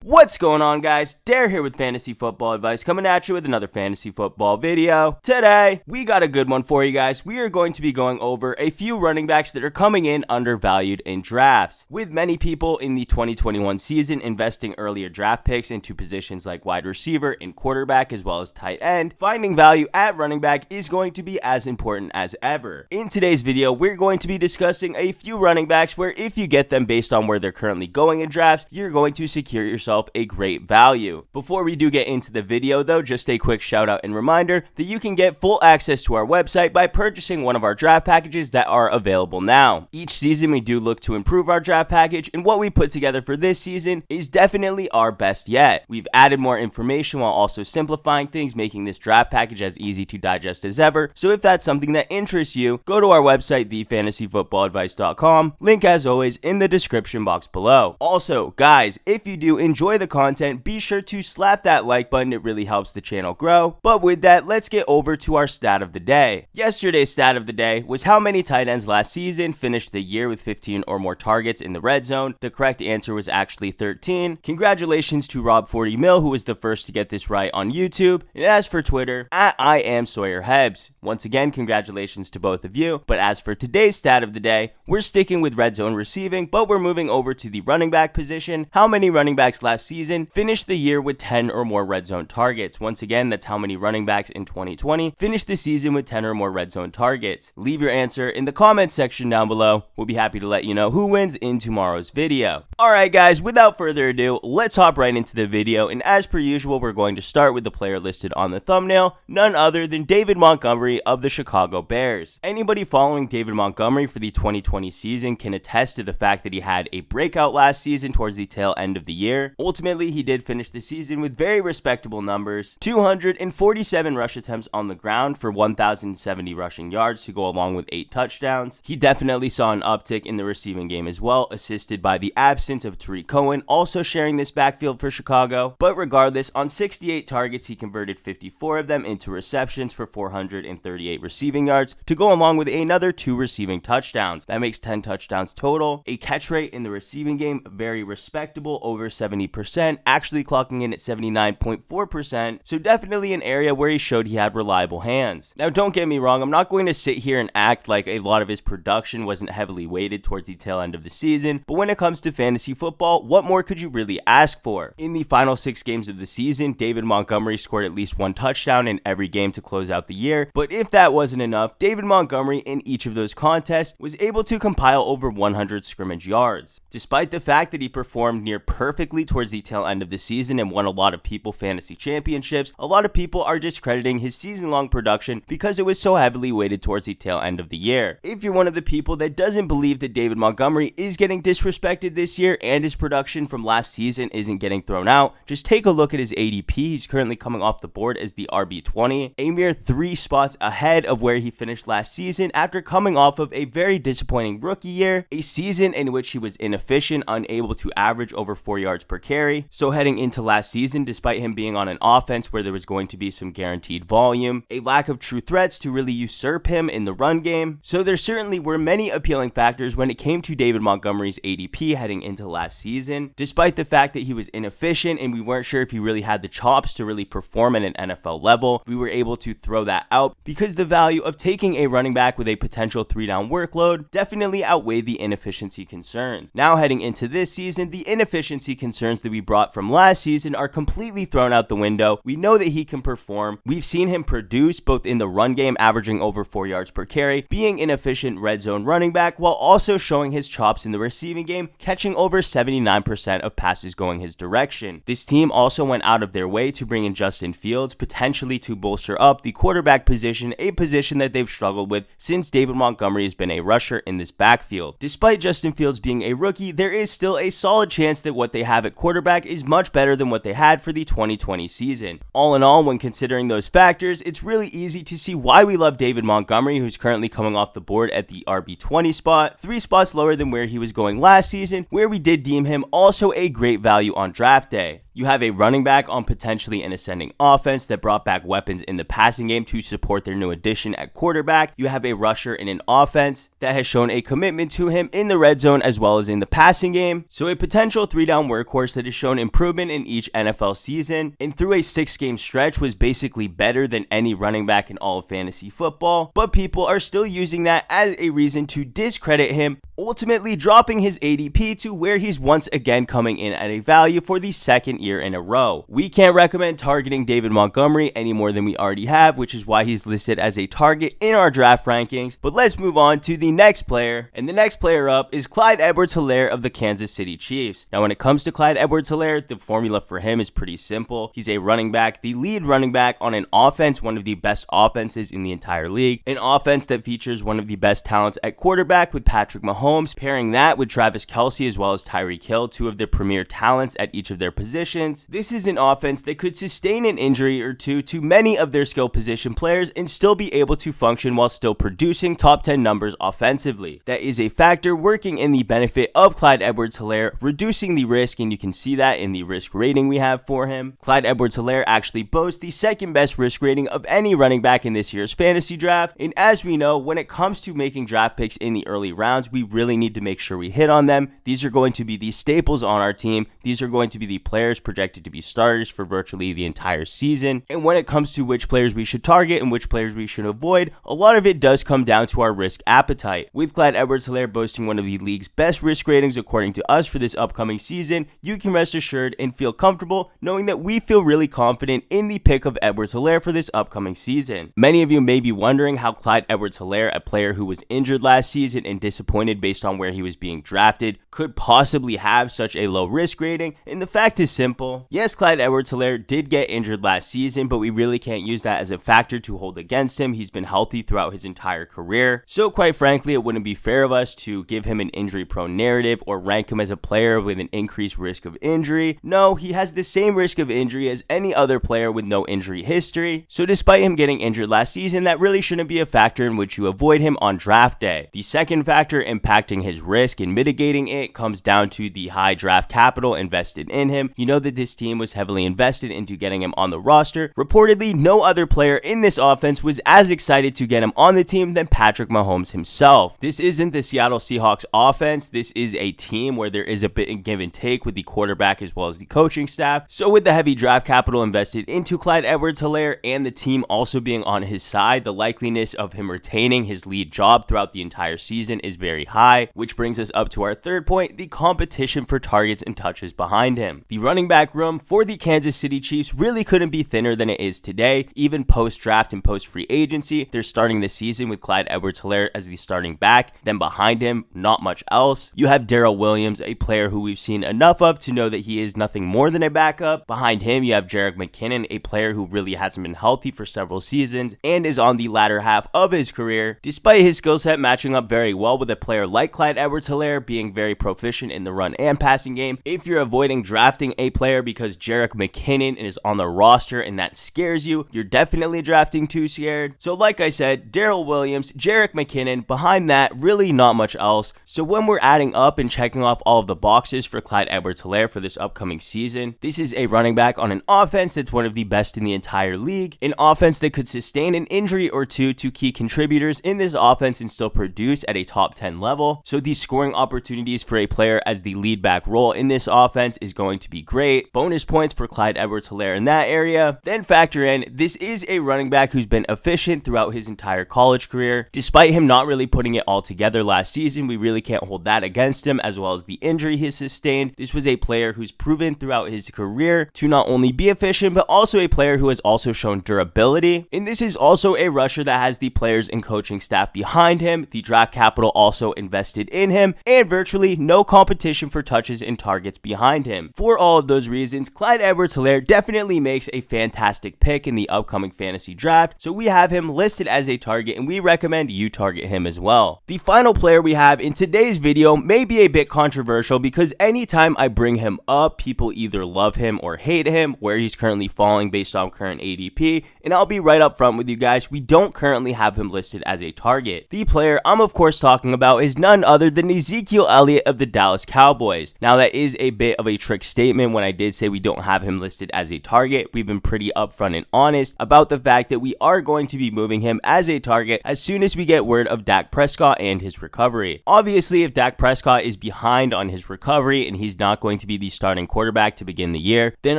What's going on, guys? Dare here with Fantasy Football Advice, coming at you with another fantasy football video. Today, we got a good one for you guys. We are going to be going over a few running backs that are coming in undervalued in drafts. With many people in the 2021 season investing earlier draft picks into positions like wide receiver and quarterback as well as tight end, finding value at running back is going to be as important as ever. In today's video, we're going to be discussing a few running backs where if you get them based on where they're currently going in drafts, you're going to secure yourself a great value. Before we do get into the video though, just a quick shout out and reminder that you can get full access to our website by purchasing one of our draft packages that are available now. Each season we do look to improve our draft package, and what we put together for this season is definitely our best yet. We've added more information while also simplifying things, making this draft package as easy to digest as ever. So if that's something that interests you, go to our website, thefantasyfootballadvice.com. Link as always in the description box below. Also, guys, if you do enjoy the content, be sure to slap that like button. It really helps the channel grow. But with that, let's get over to our stat of the day. Yesterday's stat of the day was how many tight ends last season finished the year with 15 or more targets in the red zone. The correct answer was actually 13. Congratulations to Rob40mil, who was the first to get this right on YouTube. And as for Twitter, at I am Sawyer Hebs. Once again, congratulations to both of you. But as for today's stat of the day, we're sticking with red zone receiving, but we're moving over to the running back position. How many running backs last season finished the year with 10 or more red zone targets? Once again, that's how many running backs in 2020 finished the season with 10 or more red zone targets. Leave your answer in the comments section down below. We'll be happy to let you know who wins in tomorrow's video. Alright guys, without further ado, let's hop right into the video, and as per usual, we're going to start with the player listed on the thumbnail, none other than David Montgomery of the Chicago Bears. Anybody following David Montgomery for the 2020 season can attest to the fact that he had a breakout last season towards the tail end of the year. Ultimately, he did finish the season with very respectable numbers: 247 rush attempts on the ground for 1,070 rushing yards to go along with 8 touchdowns. He definitely saw an uptick in the receiving game as well, assisted by the absence of Tariq Cohen also sharing this backfield for Chicago. But regardless, on 68 targets, he converted 54 of them into receptions for 438 receiving yards to go along with another 2 receiving touchdowns. That makes 10 touchdowns total. A catch rate in the receiving game, very respectable, over 70%, actually clocking in at 79.4%, so definitely an area where he showed he had reliable hands. Now don't get me wrong, I'm not going to sit here and act like a lot of his production wasn't heavily weighted towards the tail end of the season, but when it comes to fantasy football, what more could you really ask for? In the final 6 games of the season, David Montgomery scored at least 1 touchdown in every game to close out the year, but if that wasn't enough, David Montgomery in each of those contests was able to compile over 100 scrimmage yards. Despite the fact that he performed near perfectly towards the tail end of the season and won a lot of people fantasy championships, a lot of people are discrediting his season-long production because it was so heavily weighted towards the tail end of the year. If you're one of the people that doesn't believe that David Montgomery is getting disrespected this year and his production from last season isn't getting thrown out, just take a look at his ADP. He's currently coming off the board as the RB20, a mere 3 spots ahead of where he finished last season after coming off of a very disappointing rookie year, a season in which he was inefficient, unable to average over 4 yards per carry. So heading into last season, despite him being on an offense where there was going to be some guaranteed volume, a lack of true threats to really usurp him in the run game. So there certainly were many appealing factors when it came to David Montgomery's ADP heading into last season. Despite the fact that he was inefficient and we weren't sure if he really had the chops to really perform at an NFL level, we were able to throw that out because the value of taking a running back with a potential 3-down workload definitely outweighed the inefficiency concerns. Now heading into this season, the inefficiency concerns that we brought from last season are completely thrown out the window. We know that he can perform. We've seen him produce both in the run game, averaging over 4 yards per carry, being an efficient red zone running back, while also showing his chops in the receiving game, catching over 79% of passes going his direction. This team also went out of their way to bring in Justin Fields, potentially to bolster up the quarterback position, a position that they've struggled with since David Montgomery has been a rusher in this backfield. Despite Justin Fields being a rookie, there is still a solid chance that what they have at quarterback is much better than what they had for the 2020 season. All in all, when considering those factors, it's really easy to see why we love David Montgomery, who's currently coming off the board at the RB20 spot, 3 spots lower than where he was going last season, where we did deem him also a great value on draft day. You have a running back on potentially an ascending offense that brought back weapons in the passing game to support their new addition at quarterback. You have a rusher in an offense that has shown a commitment to him in the red zone as well as in the passing game. So a potential 3-down workhorse that has shown improvement in each NFL season and through a 6-game stretch was basically better than any running back in all of fantasy football, but people are still using that as a reason to discredit him, ultimately dropping his ADP to where he's once again coming in at a value for the second year in a row. We can't recommend targeting David Montgomery any more than we already have, which is why he's listed as a target in our draft rankings. But let's move on to the next player, and the next player up is Clyde Edwards-Helaire of the Kansas City Chiefs. Now when it comes to Clyde Edwards-Helaire, the formula for him is pretty simple. He's a running back, the lead running back on an offense, one of the best offenses in the entire league, an offense that features one of the best talents at quarterback with Patrick Mahomes, pairing that with Travis Kelce as well as Tyreek Hill, two of the premier talents at each of their positions. This is an offense that could sustain an injury or two to many of their skill position players and still be able to function while still producing top 10 numbers offensively. That is a factor working in the benefit of Clyde Edwards-Helaire, reducing the risk, and you can see that in the risk rating we have for him. Clyde Edwards-Helaire actually boasts the second best risk rating of any running back in this year's fantasy draft, and as we know, when it comes to making draft picks in the early rounds, we really need to make sure we hit on them. These are going to be the staples on our team. These are going to be the players projected to be starters for virtually the entire season, and when it comes to which players we should target and which players we should avoid, a lot of it does come down to our risk appetite. With Clyde Edwards-Helaire boasting one of the league's best risk ratings according to us for this upcoming season, you can rest assured and feel comfortable knowing that we feel really confident in the pick of Edwards-Helaire for this upcoming season. Many of you may be wondering how Clyde Edwards-Helaire, a player who was injured last season and disappointed based on where he was being drafted, could possibly have such a low risk rating, and the fact is simple. Yes, Clyde Edwards-Helaire did get injured last season, but we really can't use that as a factor to hold against him. He's been healthy throughout his entire career, so quite frankly, it wouldn't be fair of us to give him an injury-prone narrative or rank him as a player with an increased risk of injury. No, he has the same risk of injury as any other player with no injury history, so despite him getting injured last season, that really shouldn't be a factor in which you avoid him on draft day. The second factor impacting his risk and mitigating it comes down to the high draft capital invested in him. You know that this team was heavily invested into getting him on the roster. Reportedly, no other player in this offense was as excited to get him on the team than Patrick Mahomes himself. This isn't the Seattle Seahawks offense. This is a team where there is a bit of give and take with the quarterback as well as the coaching staff. So with the heavy draft capital invested into Clyde Edwards-Helaire and the team also being on his side, the likeliness of him retaining his lead job throughout the entire season is very high, which brings us up to our third point, the competition for targets and touches behind him. The running back room for the Kansas City Chiefs really couldn't be thinner than it is today. Even post-draft and post-free agency, they're starting the season with Clyde Edwards-Helaire as the starting back. Then behind him, not much else. You have Darrell Williams, a player who we've seen enough of to know that he is nothing more than a backup. Behind him, you have Jerick McKinnon, a player who really hasn't been healthy for several seasons and is on the latter half of his career, despite his skill set matching up very well with a player like Clyde Edwards-Helaire being very proficient in the run and passing game. If you're avoiding drafting a player because Jerick McKinnon is on the roster and that scares you, you're definitely drafting too scared. So like I said, Darrell Williams, Jerick McKinnon, behind that, really not much else. So when we're adding up and checking off all of the boxes for Clyde Edwards-Helaire for this upcoming season, this is a running back on an offense that's one of the best in the entire league, an offense that could sustain an injury or two to key contributors in this offense and still produce at a top 10 level. So the scoring opportunities for a player as the lead back role in this offense is going to be great. Bonus points for Clyde Edwards-Helaire in that area. Then factor in, this is a running back who's been efficient throughout his entire college career. Despite him not really putting it all together last season, we really can't hold that against him, as well as the injury he sustained. This was a player who's proven throughout his career to not only be efficient, but also a player who has also shown durability. And this is also a rusher that has the players and coaching staff behind him, the draft capital also invested in him, and virtually no competition for touches and targets behind him. For all of those reasons, Clyde Edwards-Helaire definitely makes a fantastic pick in the upcoming fantasy draft, so we have him listed as a target and we recommend you target him as well. The final player we have in today's video may be a bit controversial because anytime I bring him up, people either love him or hate him, where he's currently falling based on current ADP, and I'll be right up front with you guys, we don't currently have him listed as a target. The player I'm of course talking about is none other than Ezekiel Elliott of the Dallas Cowboys. Now that is a bit of a trick statement when when I did say we don't have him listed as a target, we've been pretty upfront and honest about the fact that we are going to be moving him as a target as soon as we get word of Dak Prescott and his recovery. Obviously, if Dak Prescott is behind on his recovery and he's not going to be the starting quarterback to begin the year, then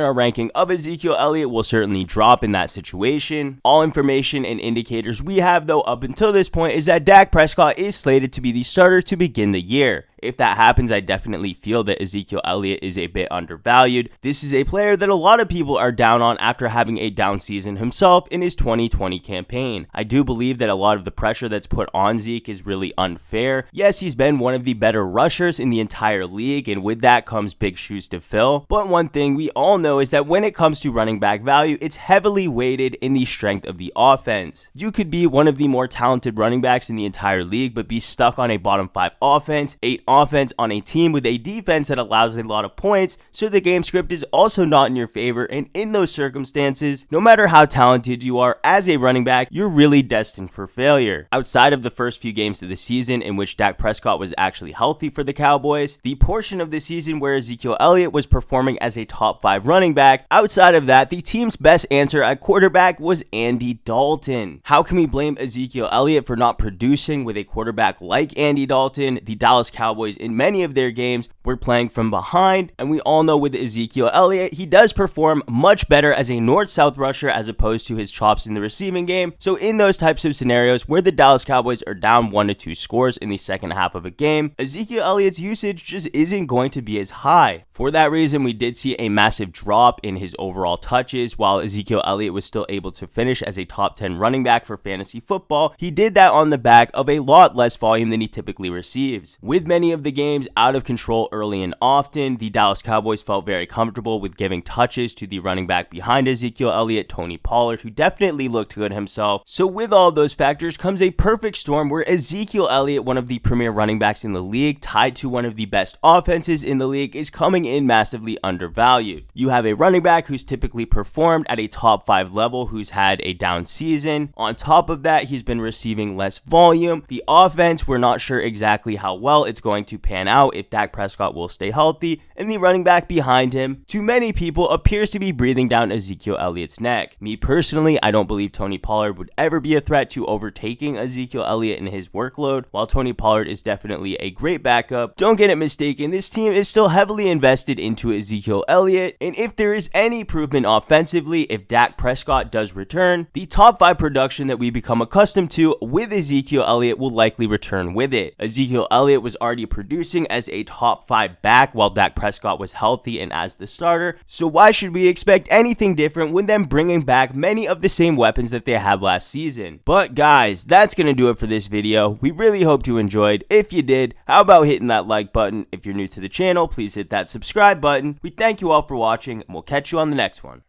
our ranking of Ezekiel Elliott will certainly drop in that situation. All information and indicators we have, though, up until this point is that Dak Prescott is slated to be the starter to begin the year. If that happens, I definitely feel that Ezekiel Elliott is a bit undervalued. This is a player that a lot of people are down on after having a down season himself in his 2020 campaign. I do believe that a lot of the pressure that's put on Zeke is really unfair. Yes, he's been one of the better rushers in the entire league, and with that comes big shoes to fill. But one thing we all know is that when it comes to running back value, it's heavily weighted in the strength of the offense. You could be one of the more talented running backs in the entire league, but be stuck on a bottom 5 offense, 8 offense on a team with a defense that allows a lot of points, so the game script is also not in your favor, and in those circumstances, no matter how talented you are as a running back, you're really destined for failure. Outside of the first few games of the season in which Dak Prescott was actually healthy for the Cowboys, the portion of the season where Ezekiel Elliott was performing as a top 5 running back, outside of that, the team's best answer at quarterback was Andy Dalton. How can we blame Ezekiel Elliott for not producing with a quarterback like Andy Dalton? The Dallas Cowboys in many of their games were playing from behind, and we all know with Ezekiel Elliott, he does perform much better as a north-south rusher as opposed to his chops in the receiving game. So in those types of scenarios where the Dallas Cowboys are down 1 to 2 scores in the second half of a game, Ezekiel Elliott's usage just isn't going to be as high. For that reason, we did see a massive drop in his overall touches. While Ezekiel Elliott was still able to finish as a top 10 running back for fantasy football, he did that on the back of a lot less volume than he typically receives. With many of the games out of control early and often, the Dallas Cowboys felt very comfortable with giving touches to the running back behind Ezekiel Elliott, Tony Pollard, who definitely looked good himself. So with all those factors comes a perfect storm where Ezekiel Elliott, one of the premier running backs in the league, tied to one of the best offenses in the league, is coming in massively undervalued. You have a running back who's typically performed at a top 5 level, who's had a down season. On top of that, he's been receiving less volume. The offense, we're not sure exactly how well it's going to pan out if Dak Prescott will stay healthy, and the running back behind him, to many people, appears to be breathing down Ezekiel Elliott's neck. Me personally, I don't believe Tony Pollard would ever be a threat to overtaking Ezekiel Elliott in his workload. While Tony Pollard is definitely a great backup, don't get it mistaken, this team is still heavily invested into Ezekiel Elliott, and if there is any improvement offensively, if Dak Prescott does return, the top 5 production that we become accustomed to with Ezekiel Elliott will likely return with it. Ezekiel Elliott was already producing as a top 5 back while Dak Prescott was healthy and as the starter, so why should we expect anything different when them bringing back many of the same weapons that they had last season? But guys, that's gonna do it for this video. We really hope you enjoyed. If you did, how about hitting that like button? If you're new to the channel, please hit that subscribe button. We thank you all for watching, and we'll catch you on the next one.